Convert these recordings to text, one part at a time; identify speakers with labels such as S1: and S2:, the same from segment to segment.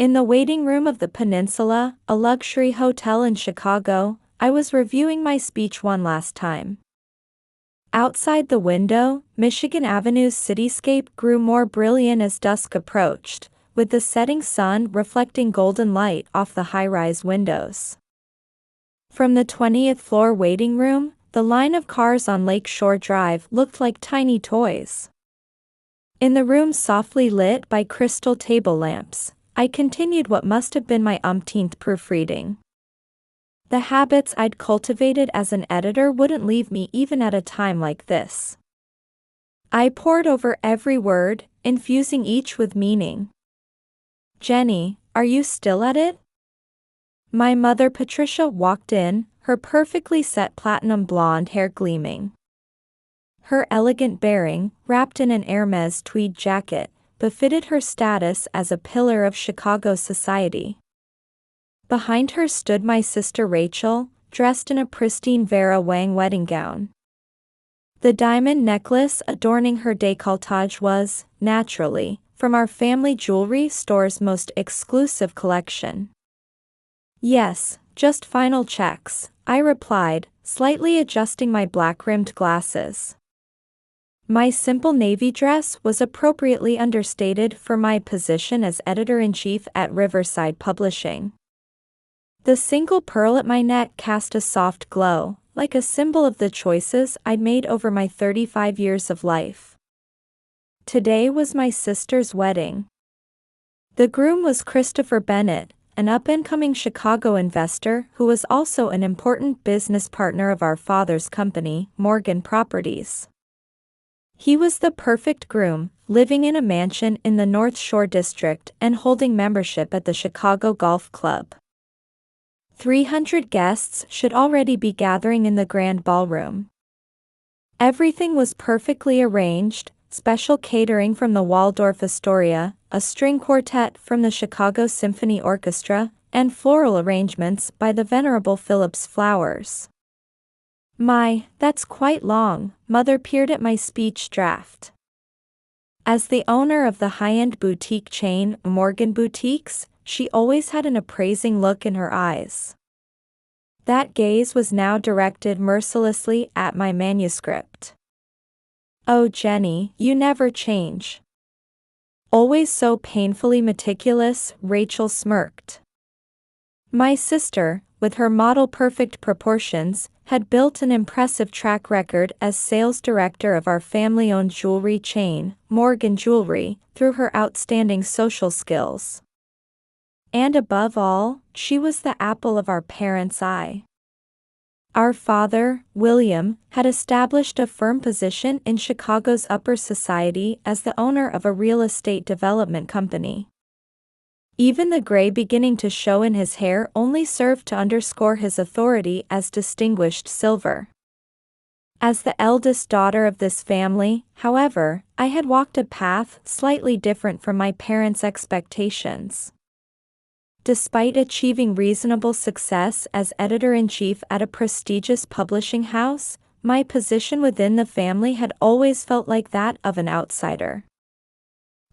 S1: In the waiting room of the Peninsula, a luxury hotel in Chicago, I was reviewing my speech one last time. Outside the window, Michigan Avenue's cityscape grew more brilliant as dusk approached, with the setting sun reflecting golden light off the high-rise windows. From the 20th floor waiting room, the line of cars on Lake Shore Drive looked like tiny toys. In the room softly lit by crystal table lamps, I continued what must have been my umpteenth proofreading. The habits I'd cultivated as an editor wouldn't leave me even at a time like this. I pored over every word, infusing each with meaning. "Jenny, are you still at it?" My mother Patricia walked in, her perfectly set platinum blonde hair gleaming. Her elegant bearing, wrapped in an Hermes tweed jacket, befitted her status as a pillar of Chicago society. Behind her stood my sister Rachel, dressed in a pristine Vera Wang wedding gown. The diamond necklace adorning her décolletage was, naturally, from our family jewelry store's most exclusive collection. "Yes, just final checks," I replied, slightly adjusting my black-rimmed glasses. My simple navy dress was appropriately understated for my position as editor-in-chief at Riverside Publishing. The single pearl at my neck cast a soft glow, like a symbol of the choices I'd made over my 35 years of life. Today was my sister's wedding. The groom was Christopher Bennett, an up-and-coming Chicago investor who was also an important business partner of our father's company, Morgan Properties. He was the perfect groom, living in a mansion in the North Shore District and holding membership at the Chicago Golf Club. 300 guests should already be gathering in the grand ballroom. Everything was perfectly arranged, special catering from the Waldorf Astoria, a string quartet from the Chicago Symphony Orchestra, and floral arrangements by the venerable Phillips Flowers. "My, that's quite long," Mother peered at my speech draft. As the owner of the high-end boutique chain, Morgan Boutiques, she always had an appraising look in her eyes. That gaze was now directed mercilessly at my manuscript. "Oh, Jenny, you never change." "Always so painfully meticulous," Rachel smirked. My sister, with her model-perfect proportions, had built an impressive track record as sales director of our family-owned jewelry chain, Morgan Jewelry, through her outstanding social skills. And above all, she was the apple of our parents' eye. Our father, William, had established a firm position in Chicago's upper society as the owner of a real estate development company. Even the gray beginning to show in his hair only served to underscore his authority as distinguished silver. As the eldest daughter of this family, however, I had walked a path slightly different from my parents' expectations. Despite achieving reasonable success as editor-in-chief at a prestigious publishing house, my position within the family had always felt like that of an outsider.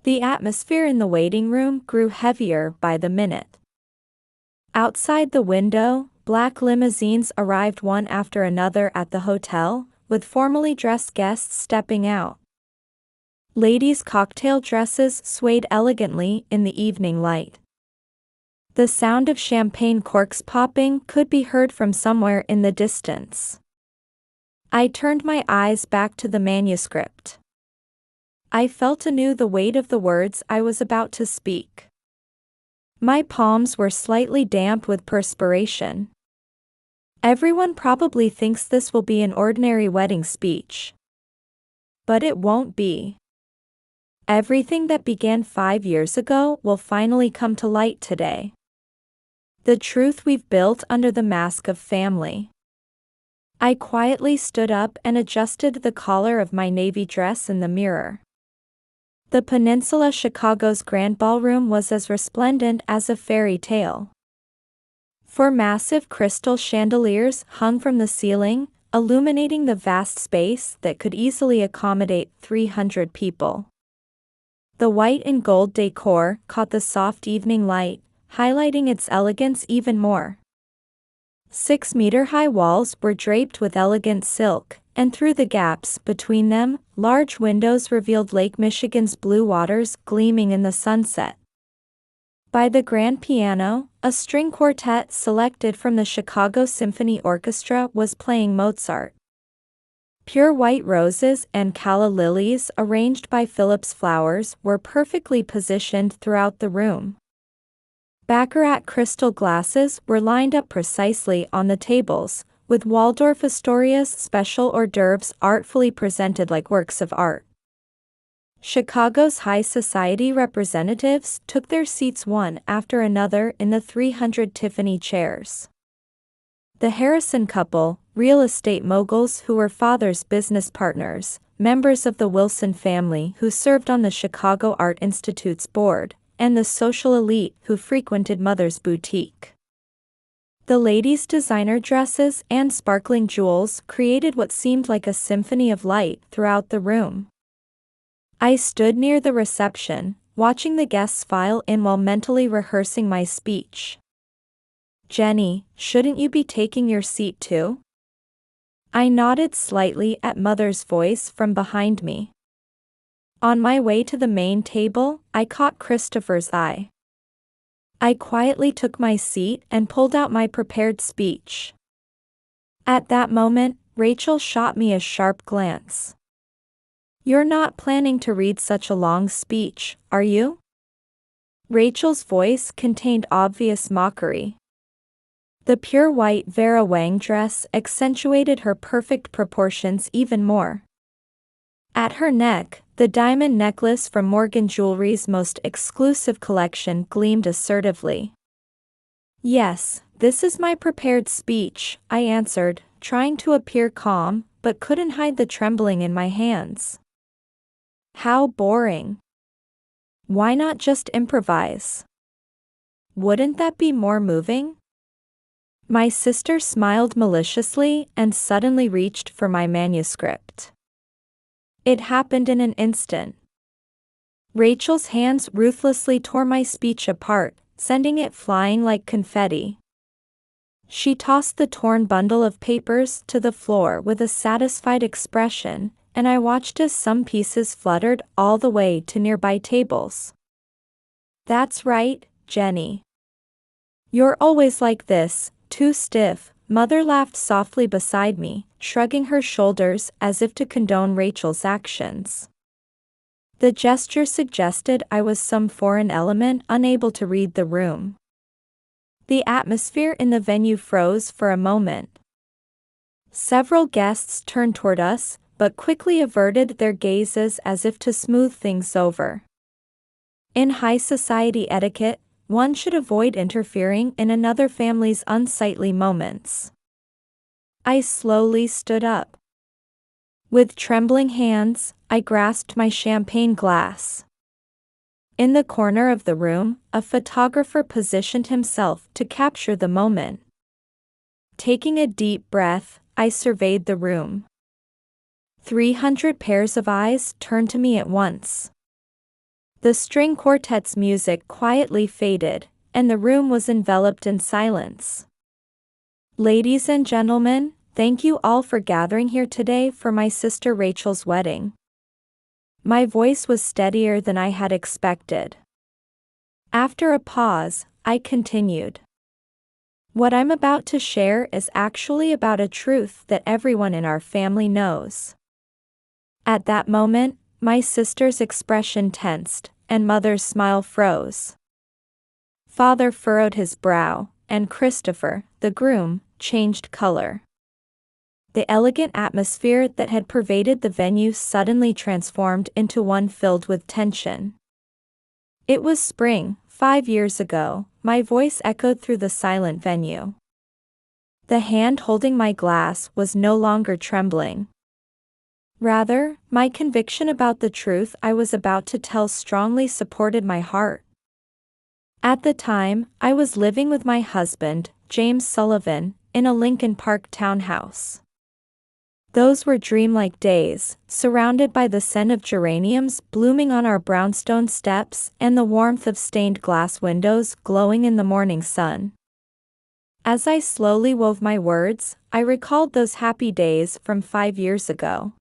S1: The atmosphere in the waiting room grew heavier by the minute. Outside the window, black limousines arrived one after another at the hotel, with formally dressed guests stepping out. Ladies' cocktail dresses swayed elegantly in the evening light. The sound of champagne corks popping could be heard from somewhere in the distance. I turned my eyes back to the manuscript. I felt anew the weight of the words I was about to speak. My palms were slightly damp with perspiration. Everyone probably thinks this will be an ordinary wedding speech. But it won't be. Everything that began 5 years ago will finally come to light today. The truth we've built under the mask of family. I quietly stood up and adjusted the collar of my navy dress in the mirror. The Peninsula Chicago's grand ballroom was as resplendent as a fairy tale. Four massive crystal chandeliers hung from the ceiling, illuminating the vast space that could easily accommodate 300 people. The white and gold decor caught the soft evening light, highlighting its elegance even more. 6-meter-high walls were draped with elegant silk, and through the gaps between them, large windows revealed Lake Michigan's blue waters gleaming in the sunset. By the grand piano, a string quartet selected from the Chicago Symphony Orchestra was playing Mozart. Pure white roses and calla lilies arranged by Phillips flowers were perfectly positioned throughout the room. Baccarat crystal glasses were lined up precisely on the tables, with Waldorf Astoria's special hors d'oeuvres artfully presented like works of art. Chicago's high society representatives took their seats one after another in the 300 Tiffany chairs. The Harrison couple, real estate moguls who were father's business partners, members of the Wilson family who served on the Chicago Art Institute's board, and the social elite who frequented mother's boutique. The ladies' designer dresses and sparkling jewels created what seemed like a symphony of light throughout the room. I stood near the reception, watching the guests file in while mentally rehearsing my speech. "Jenny, shouldn't you be taking your seat too?" I nodded slightly at Mother's voice from behind me. On my way to the main table, I caught Christopher's eye. I quietly took my seat and pulled out my prepared speech. At that moment, Rachel shot me a sharp glance. "You're not planning to read such a long speech, are you?" Rachel's voice contained obvious mockery. The pure white Vera Wang dress accentuated her perfect proportions even more. At her neck, the diamond necklace from Morgan Jewelry's most exclusive collection gleamed assertively. "Yes, this is my prepared speech," I answered, trying to appear calm, but couldn't hide the trembling in my hands. "How boring. Why not just improvise? Wouldn't that be more moving?" My sister smiled maliciously and suddenly reached for my manuscript. It happened in an instant. Rachel's hands ruthlessly tore my speech apart, sending it flying like confetti. She tossed the torn bundle of papers to the floor with a satisfied expression, and I watched as some pieces fluttered all the way to nearby tables. "That's right, Jenny. You're always like this, too stiff," Mother laughed softly beside me, shrugging her shoulders as if to condone Rachel's actions. The gesture suggested I was some foreign element unable to read the room. The atmosphere in the venue froze for a moment. Several guests turned toward us, but quickly averted their gazes as if to smooth things over. In high society etiquette, one should avoid interfering in another family's unsightly moments. I slowly stood up. With trembling hands, I grasped my champagne glass. In the corner of the room, a photographer positioned himself to capture the moment. Taking a deep breath, I surveyed the room. 300 pairs of eyes turned to me at once. The string quartet's music quietly faded, and the room was enveloped in silence. "Ladies and gentlemen, thank you all for gathering here today for my sister Rachel's wedding." My voice was steadier than I had expected. After a pause, I continued. "What I'm about to share is actually about a truth that everyone in our family knows." At that moment, my sister's expression tensed, and Mother's smile froze. Father furrowed his brow, and Christopher, the groom, changed color. The elegant atmosphere that had pervaded the venue suddenly transformed into one filled with tension. "It was spring, 5 years ago," my voice echoed through the silent venue. The hand holding my glass was no longer trembling. Rather, my conviction about the truth I was about to tell strongly supported my heart. At the time, I was living with my husband, James Sullivan, in a Lincoln Park townhouse. Those were dreamlike days, surrounded by the scent of geraniums blooming on our brownstone steps and the warmth of stained glass windows glowing in the morning sun. As I slowly wove my words, I recalled those happy days from 5 years ago.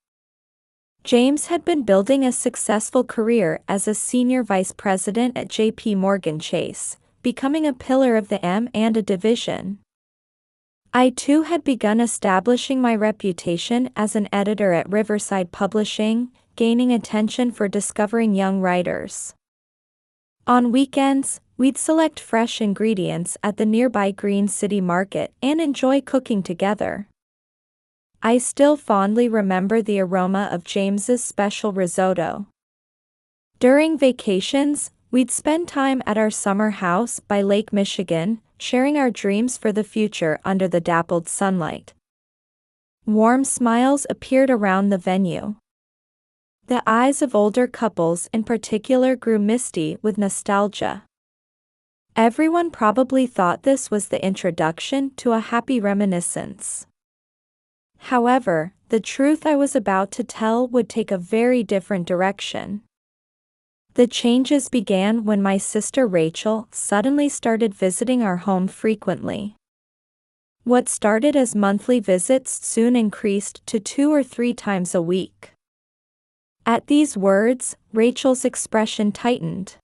S1: James had been building a successful career as a senior vice president at J.P. Morgan Chase, becoming a pillar of the M&A division. I too had begun establishing my reputation as an editor at Riverside Publishing, gaining attention for discovering young writers. On weekends, we'd select fresh ingredients at the nearby Green City Market and enjoy cooking together. I still fondly remember the aroma of James's special risotto. During vacations, we'd spend time at our summer house by Lake Michigan, sharing our dreams for the future under the dappled sunlight. Warm smiles appeared around the venue. The eyes of older couples in particular grew misty with nostalgia. Everyone probably thought this was the introduction to a happy reminiscence. However, the truth I was about to tell would take a very different direction. The changes began when my sister Rachel suddenly started visiting our home frequently. What started as monthly visits soon increased to 2 or 3 times a week. At these words, Rachel's expression tightened.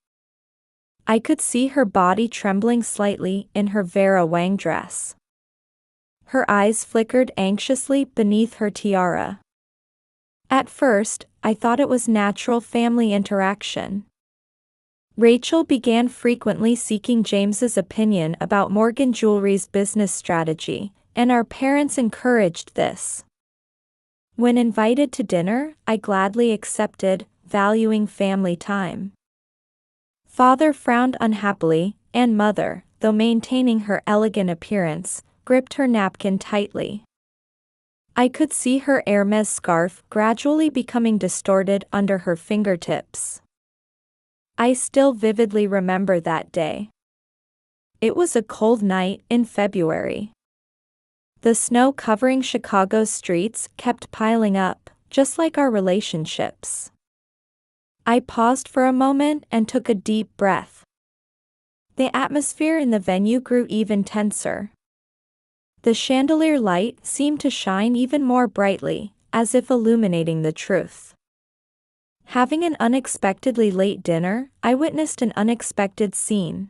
S1: I could see her body trembling slightly in her Vera Wang dress. Her eyes flickered anxiously beneath her tiara. At first, I thought it was natural family interaction. Rachel began frequently seeking James's opinion about Morgan Jewelry's business strategy, and our parents encouraged this. When invited to dinner, I gladly accepted, valuing family time. Father frowned unhappily, and Mother, though maintaining her elegant appearance, gripped her napkin tightly. I could see her Hermes scarf gradually becoming distorted under her fingertips. I still vividly remember that day. It was a cold night in February. The snow covering Chicago's streets kept piling up, just like our relationships. I paused for a moment and took a deep breath. The atmosphere in the venue grew even tenser. The chandelier light seemed to shine even more brightly, as if illuminating the truth. Having an unexpectedly late dinner, I witnessed an unexpected scene.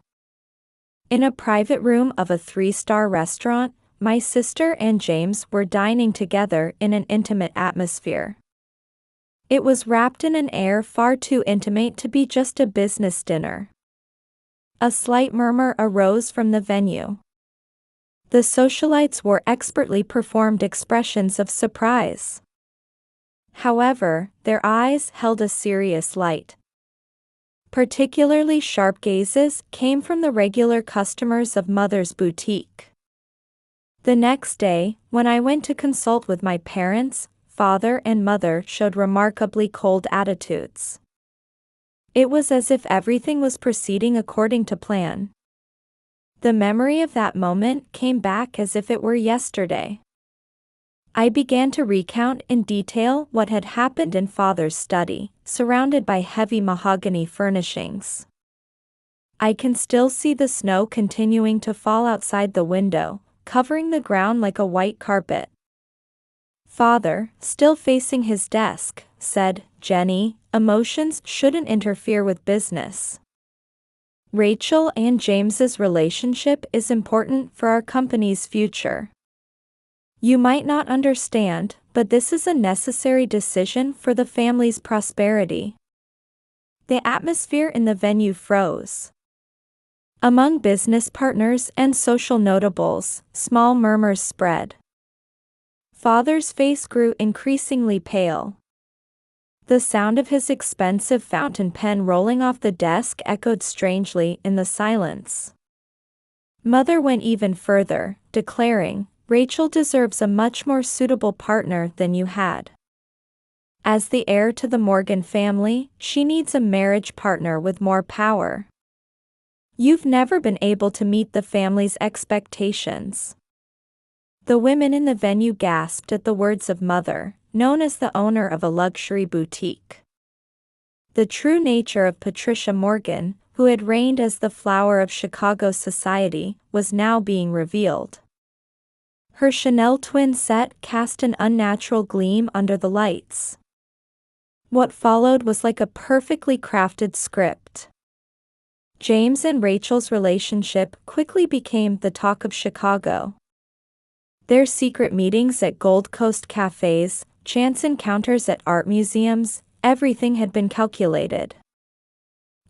S1: In a private room of a 3-star restaurant, my sister and James were dining together in an intimate atmosphere. It was wrapped in an air far too intimate to be just a business dinner. A slight murmur arose from the venue. The socialites wore expertly performed expressions of surprise. However, their eyes held a serious light. Particularly sharp gazes came from the regular customers of Mother's boutique. The next day, when I went to consult with my parents, Father and Mother showed remarkably cold attitudes. It was as if everything was proceeding according to plan. The memory of that moment came back as if it were yesterday. I began to recount in detail what had happened in Father's study, surrounded by heavy mahogany furnishings. I can still see the snow continuing to fall outside the window, covering the ground like a white carpet. Father, still facing his desk, said, "Jenny, emotions shouldn't interfere with business. Rachel and James's relationship is important for our company's future. You might not understand, but this is a necessary decision for the family's prosperity." The atmosphere in the venue froze. Among business partners and social notables, small murmurs spread. Father's face grew increasingly pale. The sound of his expensive fountain pen rolling off the desk echoed strangely in the silence. Mother went even further, declaring, "Rachel deserves a much more suitable partner than you had. As the heir to the Morgan family, she needs a marriage partner with more power. You've never been able to meet the family's expectations." The women in the venue gasped at the words of Mother, known as the owner of a luxury boutique. The true nature of Patricia Morgan, who had reigned as the flower of Chicago society, was now being revealed. Her Chanel twin set cast an unnatural gleam under the lights. What followed was like a perfectly crafted script. James and Rachel's relationship quickly became the talk of Chicago. Their secret meetings at Gold Coast cafes, chance encounters at art museums, everything had been calculated.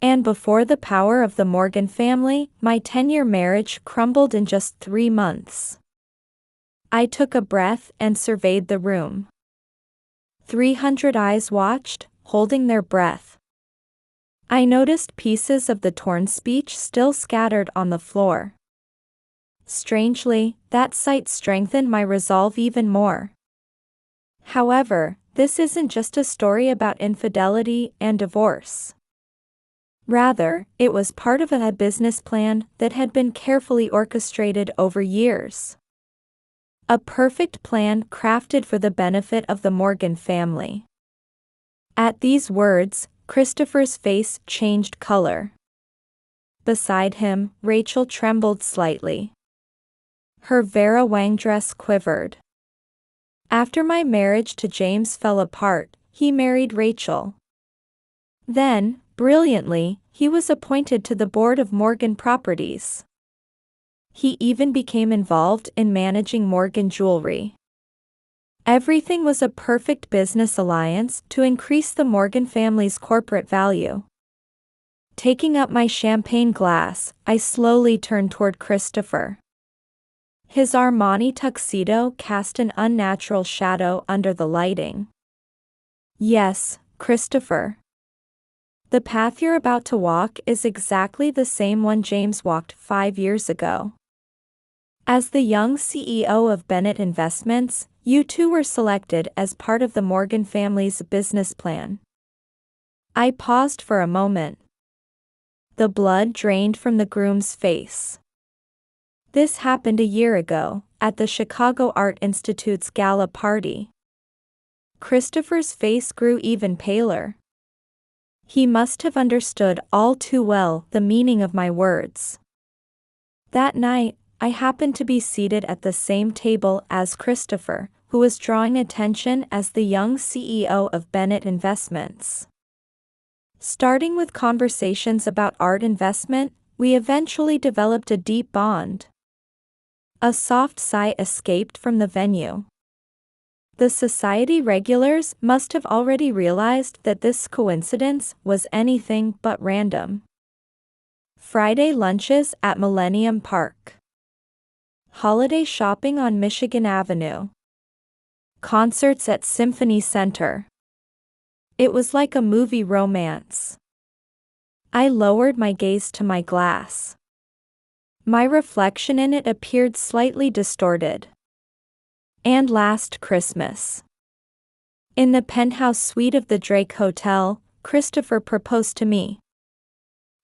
S1: And before the power of the Morgan family, my 10-year marriage crumbled in just 3 months. I took a breath and surveyed the room. 300 eyes watched, holding their breath. I noticed pieces of the torn speech still scattered on the floor. Strangely, that sight strengthened my resolve even more. However, this isn't just a story about infidelity and divorce. Rather, it was part of a business plan that had been carefully orchestrated over years. A perfect plan crafted for the benefit of the Morgan family. At these words, Christopher's face changed color. Beside him, Rachel trembled slightly. Her Vera Wang dress quivered. After my marriage to James fell apart, he married Rachel. Then, brilliantly, he was appointed to the board of Morgan Properties. He even became involved in managing Morgan Jewelry. Everything was a perfect business alliance to increase the Morgan family's corporate value. Taking up my champagne glass, I slowly turned toward Christopher. His Armani tuxedo cast an unnatural shadow under the lighting. Yes, Christopher. The path you're about to walk is exactly the same one James walked 5 years ago. As the young CEO of Bennett Investments, you too were selected as part of the Morgan family's business plan. I paused for a moment. The blood drained from the groom's face. This happened a year ago, at the Chicago Art Institute's gala party. Christopher's face grew even paler. He must have understood all too well the meaning of my words. That night, I happened to be seated at the same table as Christopher, who was drawing attention as the young CEO of Bennett Investments. Starting with conversations about art investment, we eventually developed a deep bond. A soft sigh escaped from the venue. The society regulars must have already realized that this coincidence was anything but random. Friday lunches at Millennium Park. Holiday shopping on Michigan Avenue. Concerts at Symphony Center. It was like a movie romance. I lowered my gaze to my glass. My reflection in it appeared slightly distorted. And last Christmas. In the penthouse suite of the Drake Hotel, Christopher proposed to me.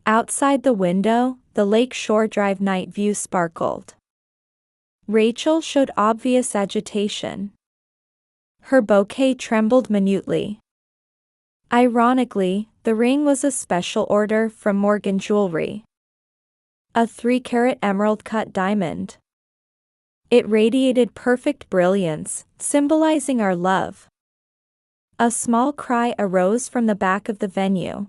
S1: Outside the window, the Lake Shore Drive night view sparkled. Rachel showed obvious agitation. Her bouquet trembled minutely. Ironically, the ring was a special order from Morgan Jewelry. A 3-carat emerald-cut diamond. It radiated perfect brilliance, symbolizing our love. A small cry arose from the back of the venue.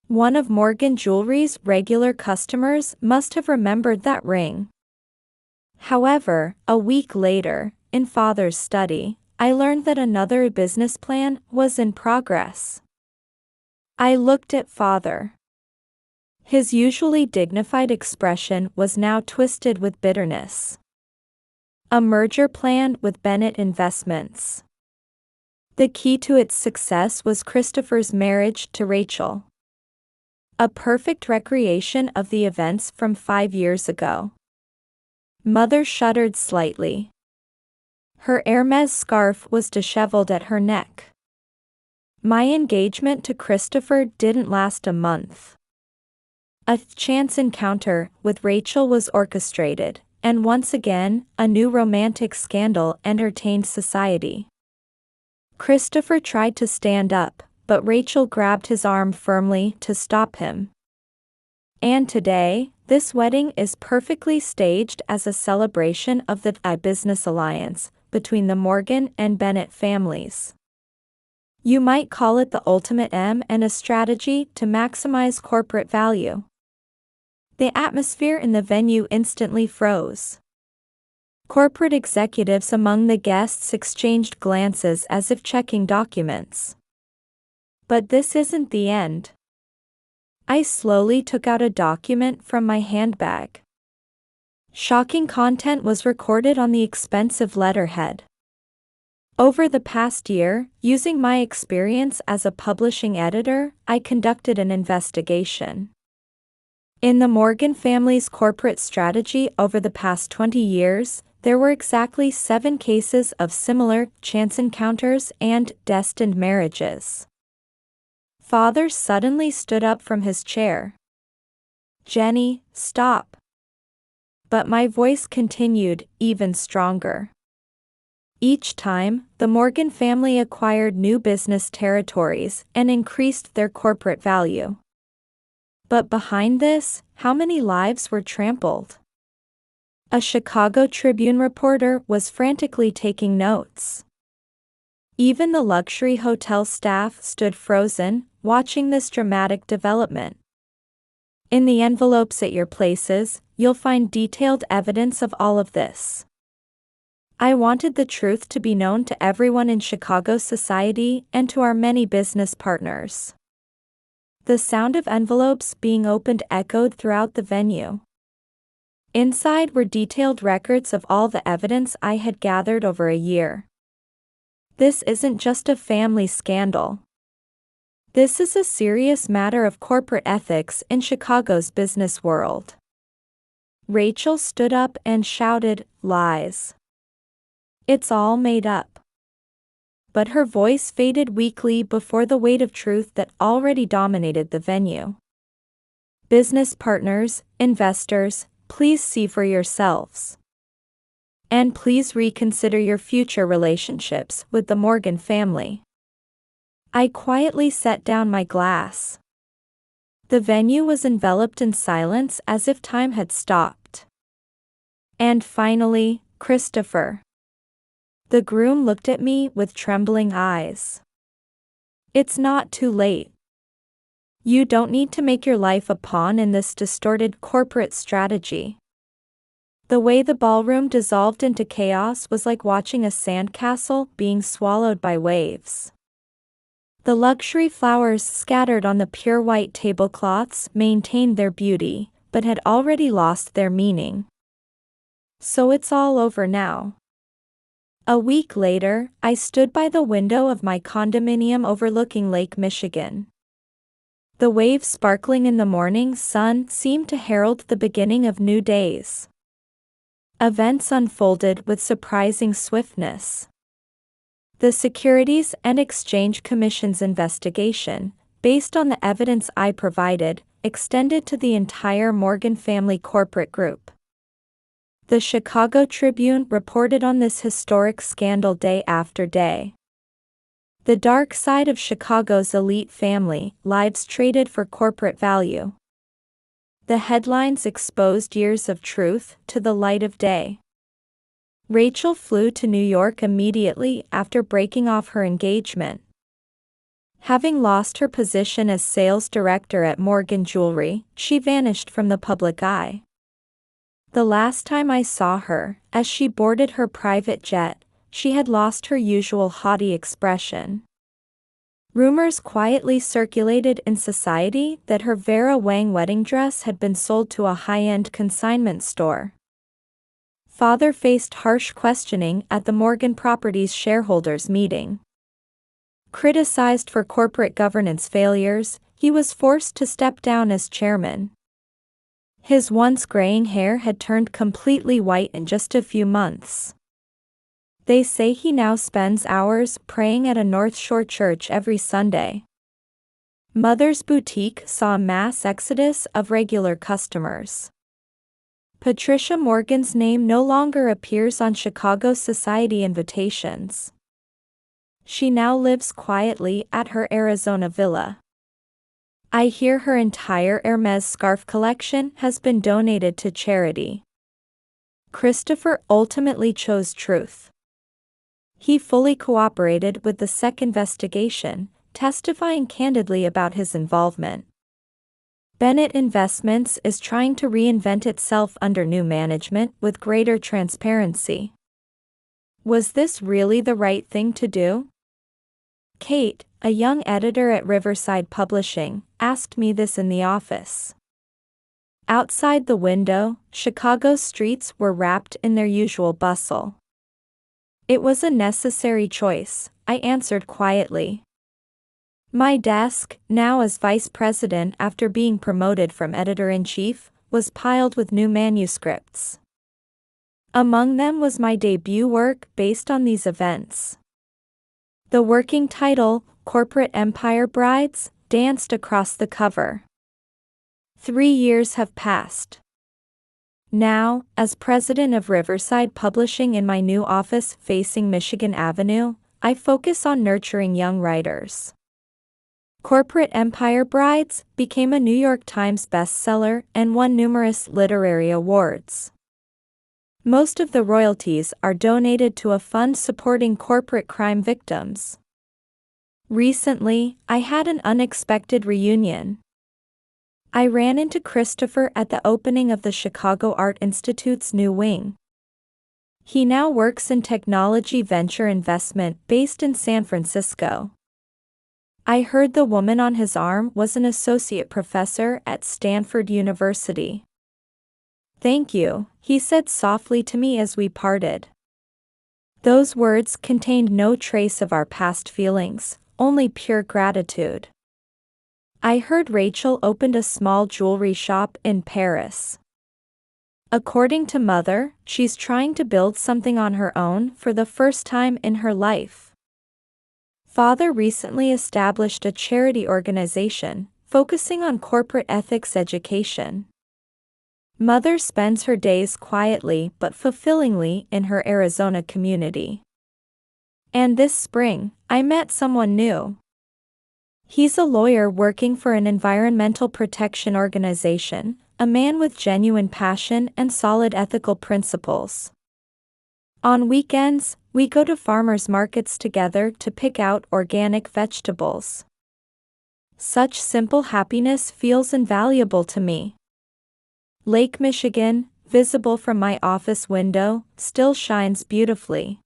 S1: One of Morgan Jewelry's regular customers must have remembered that ring. However, a week later, in Father's study, I learned that another business plan was in progress. I looked at Father. His usually dignified expression was now twisted with bitterness. A merger plan with Bennett Investments. The key to its success was Christopher's marriage to Rachel. A perfect recreation of the events from 5 years ago. Mother shuddered slightly. Her Hermes scarf was disheveled at her neck. My engagement to Christopher didn't last a month. A chance encounter with Rachel was orchestrated, and once again, a new romantic scandal entertained society. Christopher tried to stand up, but Rachel grabbed his arm firmly to stop him. And today, this wedding is perfectly staged as a celebration of the business alliance between the Morgan and Bennett families. You might call it the ultimate M and a strategy to maximize corporate value. The atmosphere in the venue instantly froze. Corporate executives among the guests exchanged glances as if checking documents. But this isn't the end. I slowly took out a document from my handbag. Shocking content was recorded on the expensive letterhead. Over the past year, using my experience as a publishing editor, I conducted an investigation. In the Morgan family's corporate strategy over the past 20 years, there were exactly 7 cases of similar chance encounters and destined marriages. Father suddenly stood up from his chair. "Jenny, stop." But my voice continued, even stronger. Each time, the Morgan family acquired new business territories and increased their corporate value. But behind this, how many lives were trampled? A Chicago Tribune reporter was frantically taking notes. Even the luxury hotel staff stood frozen, watching this dramatic development. In the envelopes at your places, you'll find detailed evidence of all of this. I wanted the truth to be known to everyone in Chicago society and to our many business partners. The sound of envelopes being opened echoed throughout the venue. Inside were detailed records of all the evidence I had gathered over a year. This isn't just a family scandal. This is a serious matter of corporate ethics in Chicago's business world. Rachel stood up and shouted, "Lies. It's all made up." But her voice faded weakly before the weight of truth that already dominated the venue. Business partners, investors, please see for yourselves. And please reconsider your future relationships with the Morgan family. I quietly set down my glass. The venue was enveloped in silence as if time had stopped. And finally, Christopher. The groom looked at me with trembling eyes. "It's not too late. You don't need to make your life a pawn in this distorted corporate strategy." The way the ballroom dissolved into chaos was like watching a sandcastle being swallowed by waves. The luxury flowers scattered on the pure white tablecloths maintained their beauty, but had already lost their meaning. So it's all over now. A week later, I stood by the window of my condominium overlooking Lake Michigan. The waves sparkling in the morning sun seemed to herald the beginning of new days. Events unfolded with surprising swiftness. The Securities and Exchange Commission's investigation, based on the evidence I provided, extended to the entire Morgan family corporate group. The Chicago Tribune reported on this historic scandal day after day. The dark side of Chicago's elite family, lives traded for corporate value. The headlines exposed years of truth to the light of day. Rachel flew to New York immediately after breaking off her engagement. Having lost her position as sales director at Morgan Jewelry, she vanished from the public eye. The last time I saw her, as she boarded her private jet, she had lost her usual haughty expression. Rumors quietly circulated in society that her Vera Wang wedding dress had been sold to a high-end consignment store. Father faced harsh questioning at the Morgan Properties shareholders meeting. Criticized for corporate governance failures, he was forced to step down as chairman. His once graying hair had turned completely white in just a few months. They say he now spends hours praying at a North Shore church every Sunday. Mother's Boutique saw a mass exodus of regular customers. Patricia Morgan's name no longer appears on Chicago society invitations. She now lives quietly at her Arizona villa. I hear her entire Hermes scarf collection has been donated to charity. Christopher ultimately chose truth. He fully cooperated with the SEC investigation, testifying candidly about his involvement. Bennett Investments is trying to reinvent itself under new management with greater transparency. Was this really the right thing to do? Kate, a young editor at Riverside Publishing, asked me this in the office. Outside the window, Chicago's streets were wrapped in their usual bustle. It was a necessary choice, I answered quietly. My desk, now as vice president after being promoted from editor-in-chief, was piled with new manuscripts. Among them was my debut work based on these events. The working title, Corporate Empire Brides, danced across the cover. 3 years have passed. Now, as president of Riverside Publishing in my new office facing Michigan Avenue, I focus on nurturing young writers. Corporate Empire Brides became a New York Times bestseller and won numerous literary awards. Most of the royalties are donated to a fund supporting corporate crime victims. Recently, I had an unexpected reunion. I ran into Christopher at the opening of the Chicago Art Institute's new wing. He now works in technology venture investment based in San Francisco. I heard the woman on his arm was an associate professor at Stanford University. "Thank you," he said softly to me as we parted. Those words contained no trace of our past feelings, only pure gratitude. I heard Rachel opened a small jewelry shop in Paris. According to Mother, she's trying to build something on her own for the first time in her life. Father recently established a charity organization, focusing on corporate ethics education. Mother spends her days quietly but fulfillingly in her Arizona community. And this spring, I met someone new. He's a lawyer working for an environmental protection organization, a man with genuine passion and solid ethical principles. On weekends, we go to farmers' markets together to pick out organic vegetables. Such simple happiness feels invaluable to me. Lake Michigan, visible from my office window, still shines beautifully.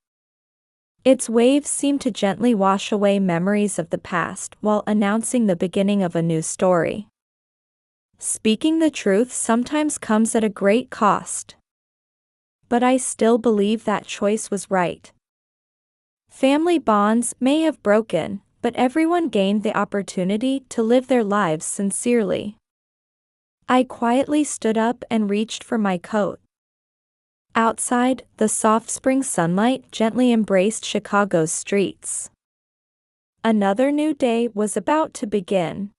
S1: Its waves seem to gently wash away memories of the past while announcing the beginning of a new story. Speaking the truth sometimes comes at a great cost. But I still believe that choice was right. Family bonds may have broken, but everyone gained the opportunity to live their lives sincerely. I quietly stood up and reached for my coat. Outside, the soft spring sunlight gently embraced Chicago's streets. Another new day was about to begin.